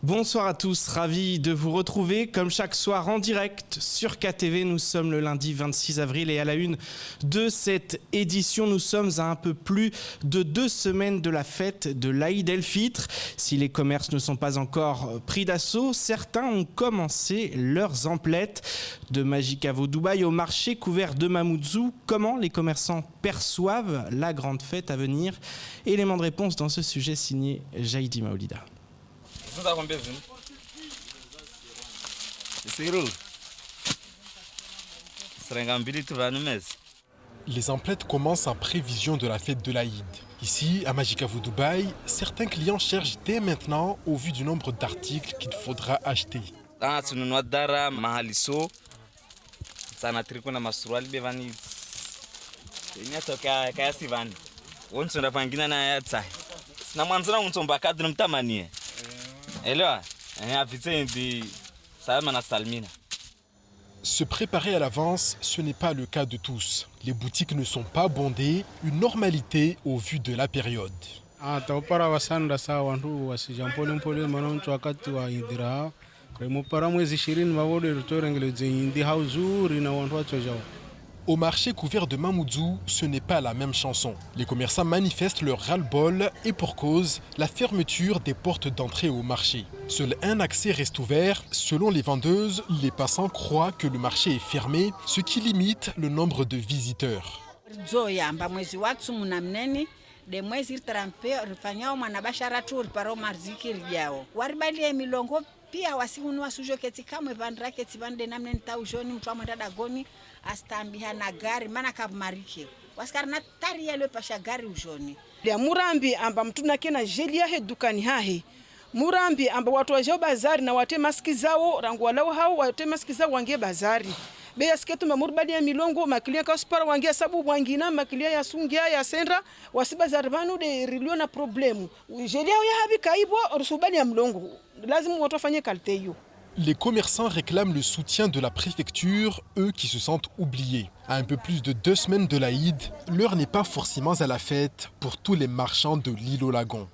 Bonsoir à tous, ravi de vous retrouver comme chaque soir en direct sur KTV. Nous sommes le lundi 26 avril et à la une de cette édition, nous sommes à un peu plus de 2 semaines de la fête de l'Aïd el-Fitr. Si les commerces ne sont pas encore pris d'assaut, certains ont commencé leurs emplettes. De Majicavo Dubaï au marché couvert de Mamoudzou, comment les commerçants perçoivent la grande fête à venir? Élément de réponse dans ce sujet signé Jaïdi Maolida. Les emplettes commencent en prévision de la fête de l'Aïd. Ici, à Majicavo Dubaï, certains clients cherchent dès maintenant au vu du nombre d'articles qu'il faudra acheter. Se préparer à l'avance, ce n'est pas le cas de tous. Les boutiques ne sont pas bondées, une normalité au vu de la période. Au marché couvert de Mamoudzou, ce n'est pas la même chanson. Les commerçants manifestent leur ras-le-bol et pour cause, la fermeture des portes d'entrée au marché. Seul un accès reste ouvert. Selon les vendeuses, les passants croient que le marché est fermé, ce qui limite le nombre de visiteurs. Pia wasiunua sujo keti kamwe vandrake tivande namne ntaujoni mtu amwenda dagoni astambiha na gari mana kamarike waskarna tari yale pasha gari ujoni ya murambi amba mtuna kena jelia he dukani hahe murambi amba watu wajao bazari na wate maski zao rangu walao hao wate maski zao wangie bazari beya sketu mamurbadi ya milongo makilia kaspara wangia sabu wangina makilia ya sungia ya senra wasiba zarvanu de rilio na problemu jelia ya habi kaibo rusubani ya mlongo. Les commerçants réclament le soutien de la préfecture, eux qui se sentent oubliés. À un peu plus de 2 semaines de l'Aïd, l'heure n'est pas forcément à la fête pour tous les marchands de l'île au lagon.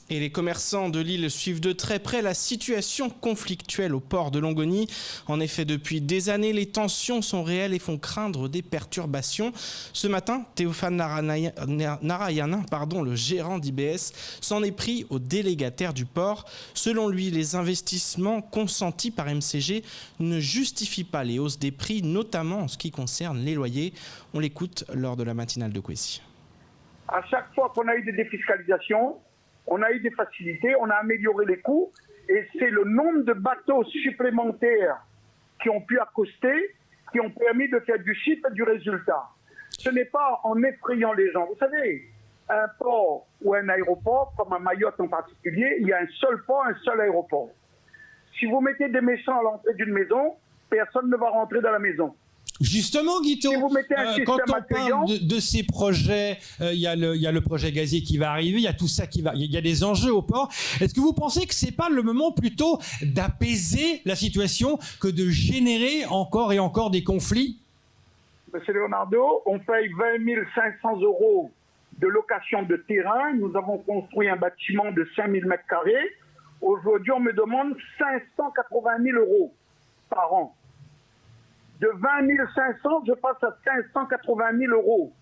Et les commerçants de l'île suivent de très près la situation conflictuelle au port de Longoni. En effet, depuis des années, les tensions sont réelles et font craindre des perturbations. Ce matin, Théophane Narayana, le gérant d'IBS, s'en est pris au délégataire du port. Selon lui, les investissements consentis par MCG ne justifient pas les hausses des prix, notamment en ce qui concerne les loyers. On l'écoute lors de la matinale de Kwesi. À chaque fois qu'on a eu des défiscalisations, on a eu des facilités, on a amélioré les coûts et c'est le nombre de bateaux supplémentaires qui ont pu accoster qui ont permis de faire du chiffre et du résultat. Ce n'est pas en effrayant les gens. Vous savez, un port ou un aéroport, comme à Mayotte en particulier, il y a un seul port, un seul aéroport. Si vous mettez des méchants à l'entrée d'une maison, personne ne va rentrer dans la maison. Justement, Guito, si quand on parle de ces projets, il y a le projet gazier qui va arriver, il y a tout ça il y a des enjeux au port. Est-ce que vous pensez que c'est pas le moment plutôt d'apaiser la situation que de générer encore et encore des conflits? Monsieur Leonardo, on paye 20 500 € de location de terrain. Nous avons construit un bâtiment de 5000 m². Aujourd'hui, on me demande 580 000 € par an. De 20 500, je passe à 580 000 €.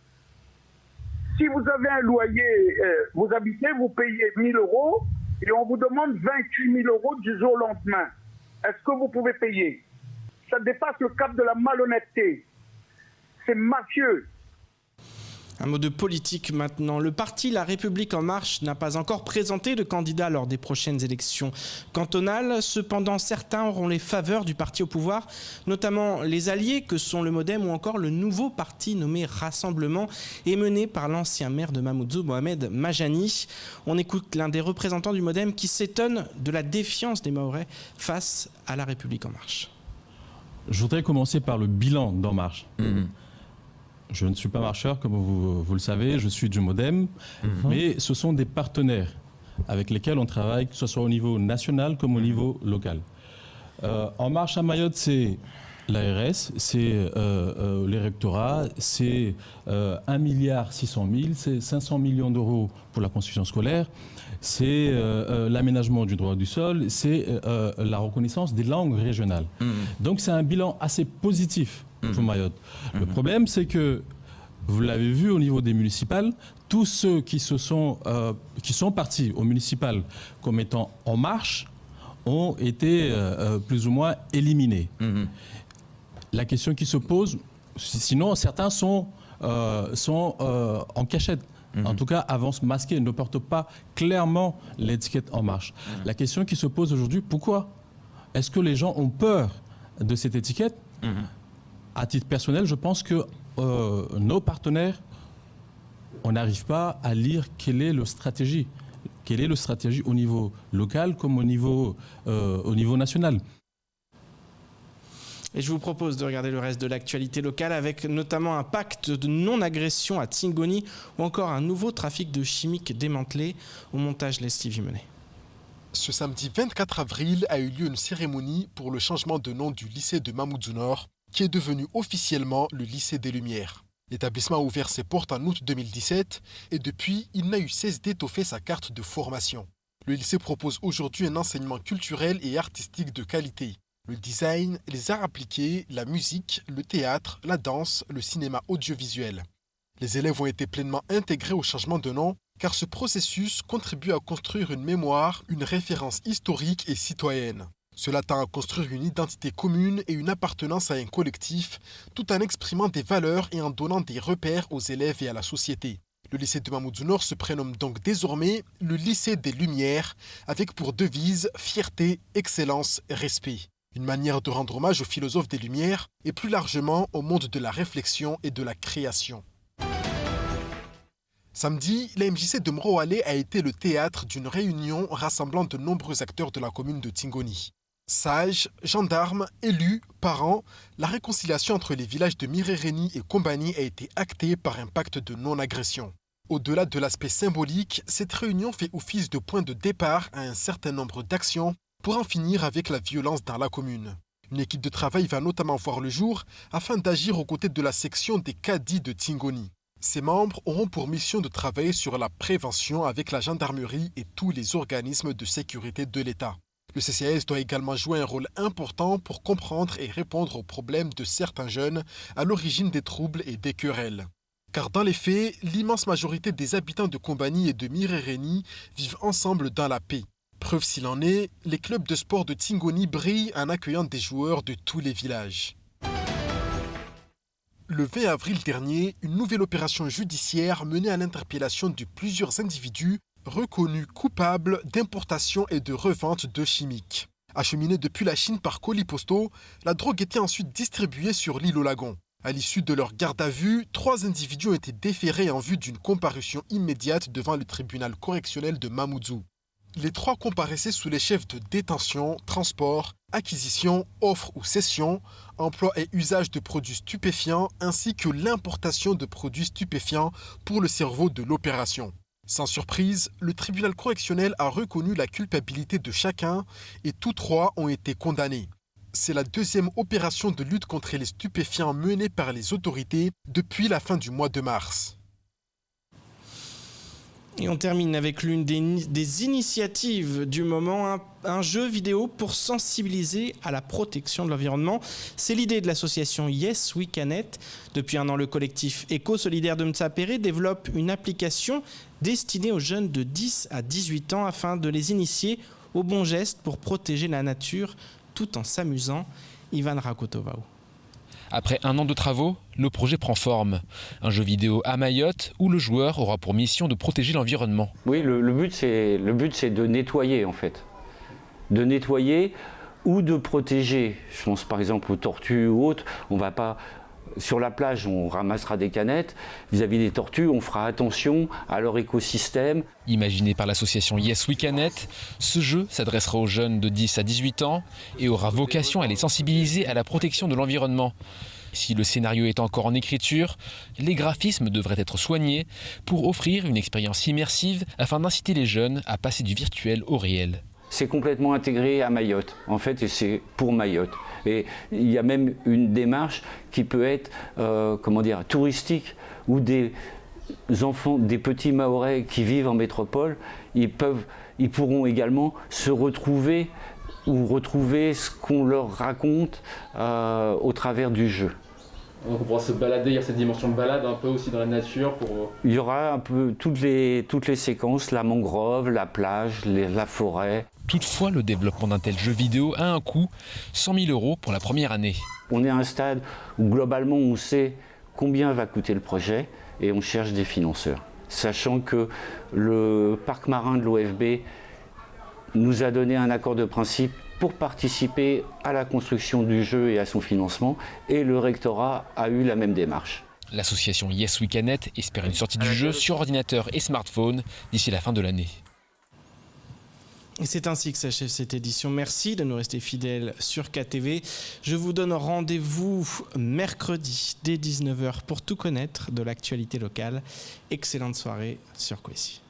Si vous avez un loyer, vous habitez, vous payez 1 000 € et on vous demande 28 000 € du jour au lendemain. Est-ce que vous pouvez payer? Ça dépasse le cap de la malhonnêteté. C'est mafieux. Un mot de politique maintenant. Le parti La République En Marche n'a pas encore présenté de candidat lors des prochaines élections cantonales. Cependant, certains auront les faveurs du parti au pouvoir, notamment les alliés que sont le MODEM ou encore le nouveau parti nommé Rassemblement et mené par l'ancien maire de Mamoudzou, Mohamed Majani. On écoute l'un des représentants du MODEM qui s'étonne de la défiance des Mahorais face à La République En Marche. Je voudrais commencer par le bilan d'En Marche. Je ne suis pas marcheur, comme vous le savez, je suis du MODEM, mais ce sont des partenaires avec lesquels on travaille, que ce soit au niveau national comme au niveau local. En Marche à Mayotte, c'est l'ARS, c'est les rectorats, c'est 1,6 milliard, c'est 500 millions d'euros pour la construction scolaire, c'est l'aménagement du droit du sol, c'est la reconnaissance des langues régionales. Donc c'est un bilan assez positif pour Mayotte. Le problème, c'est que, vous l'avez vu au niveau des municipales, tous ceux qui sont partis au municipal comme étant en marche ont été plus ou moins éliminés. La question qui se pose, sinon certains sont en cachette. En tout cas, avancent masqués, ne portent pas clairement l'étiquette En Marche. La question qui se pose aujourd'hui, pourquoi est-ce que les gens ont peur de cette étiquette? À titre personnel, je pense que nos partenaires, on n'arrive pas à lire quelle est leur stratégie. Quelle est leur stratégie au niveau local comme au niveau national. Et je vous propose de regarder le reste de l'actualité locale avec notamment un pacte de non-agression à Tingoni ou encore un nouveau trafic de chimiques démantelé. Au montage, Leslie Vimenet. Ce samedi 24 avril a eu lieu une cérémonie pour le changement de nom du lycée de Mamoudzou Nord, qui est devenu officiellement le lycée des Lumières. L'établissement a ouvert ses portes en août 2017 et depuis, il n'a eu cesse d'étoffer sa carte de formation. Le lycée propose aujourd'hui un enseignement culturel et artistique de qualité. Le design, les arts appliqués, la musique, le théâtre, la danse, le cinéma audiovisuel. Les élèves ont été pleinement intégrés au changement de nom car ce processus contribue à construire une mémoire, une référence historique et citoyenne. Cela tend à construire une identité commune et une appartenance à un collectif, tout en exprimant des valeurs et en donnant des repères aux élèves et à la société. Le lycée de Mamoudzou Nord se prénomme donc désormais le lycée des Lumières, avec pour devise fierté, excellence, respect. Une manière de rendre hommage aux philosophes des Lumières et plus largement au monde de la réflexion et de la création. Samedi, la MJC de Mroalé a été le théâtre d'une réunion rassemblant de nombreux acteurs de la commune de Tingoni. Sages, gendarmes, élus, parents, la réconciliation entre les villages de Mirereni et Kombani a été actée par un pacte de non-agression. Au-delà de l'aspect symbolique, cette réunion fait office de point de départ à un certain nombre d'actions pour en finir avec la violence dans la commune. Une équipe de travail va notamment voir le jour afin d'agir aux côtés de la section des cadis de Tingoni. Ses membres auront pour mission de travailler sur la prévention avec la gendarmerie et tous les organismes de sécurité de l'État. Le CCAS doit également jouer un rôle important pour comprendre et répondre aux problèmes de certains jeunes à l'origine des troubles et des querelles. Car dans les faits, l'immense majorité des habitants de Kombani et de Mirereni vivent ensemble dans la paix. Preuve s'il en est, les clubs de sport de Tingoni brillent en accueillant des joueurs de tous les villages. Le 20 avril dernier, une nouvelle opération judiciaire menait à l'interpellation de plusieurs individus reconnus coupables d'importation et de revente de chimiques. Acheminée depuis la Chine par colis postaux, la drogue était ensuite distribuée sur l'île au Lagon. À l'issue de leur garde à vue, 3 individus ont été déférés en vue d'une comparution immédiate devant le tribunal correctionnel de Mamoudzou. Les 3 comparaissaient sous les chefs de détention, transport, acquisition, offre ou cession, emploi et usage de produits stupéfiants ainsi que l'importation de produits stupéfiants pour le cerveau de l'opération. Sans surprise, le tribunal correctionnel a reconnu la culpabilité de chacun et tous 3 ont été condamnés. C'est la 2e opération de lutte contre les stupéfiants menée par les autorités depuis la fin du mois de mars. Et on termine avec l'une des initiatives du moment, un jeu vidéo pour sensibiliser à la protection de l'environnement. C'est l'idée de l'association Yes We Can It. Depuis un an, le collectif Éco-Solidaire de Mtsapéré développe une application destinée aux jeunes de 10 à 18 ans afin de les initier aux bons gestes pour protéger la nature tout en s'amusant. Ivan Rakotovao. Après un an de travaux, le projet prend forme. Un jeu vidéo à Mayotte où le joueur aura pour mission de protéger l'environnement. Oui, le but c'est de nettoyer en fait. De nettoyer ou de protéger. Je pense par exemple aux tortues ou autres. On va pas... Sur la plage, on ramassera des canettes. Vis-à-vis des tortues, on fera attention à leur écosystème. Imaginé par l'association Yes We Can It, ce jeu s'adressera aux jeunes de 10 à 18 ans et aura vocation à les sensibiliser à la protection de l'environnement. Si le scénario est encore en écriture, les graphismes devraient être soignés pour offrir une expérience immersive afin d'inciter les jeunes à passer du virtuel au réel. c'est complètement intégré à Mayotte, en fait, et c'est pour Mayotte. Et il y a même une démarche qui peut être, touristique, où des enfants, des petits Mahorais qui vivent en métropole, ils pourront également se retrouver ou retrouver ce qu'on leur raconte au travers du jeu. Donc on pourra se balader, il y a cette dimension de balade un peu aussi dans la nature Il y aura un peu toutes les séquences, la mangrove, la plage, la forêt. Toutefois, le développement d'un tel jeu vidéo a un coût, 100 000 € pour la première année. On est à un stade où globalement on sait combien va coûter le projet et on cherche des financeurs. Sachant que le parc marin de l'OFB nous a donné un accord de principe pour participer à la construction du jeu et à son financement, et le rectorat a eu la même démarche. L'association Yes We Can Net espère une sortie du jeu sur ordinateur et smartphone d'ici la fin de l'année. Et c'est ainsi que s'achève cette édition. Merci de nous rester fidèles sur KTV. Je vous donne rendez-vous mercredi dès 19h pour tout connaître de l'actualité locale. Excellente soirée sur Kwesi.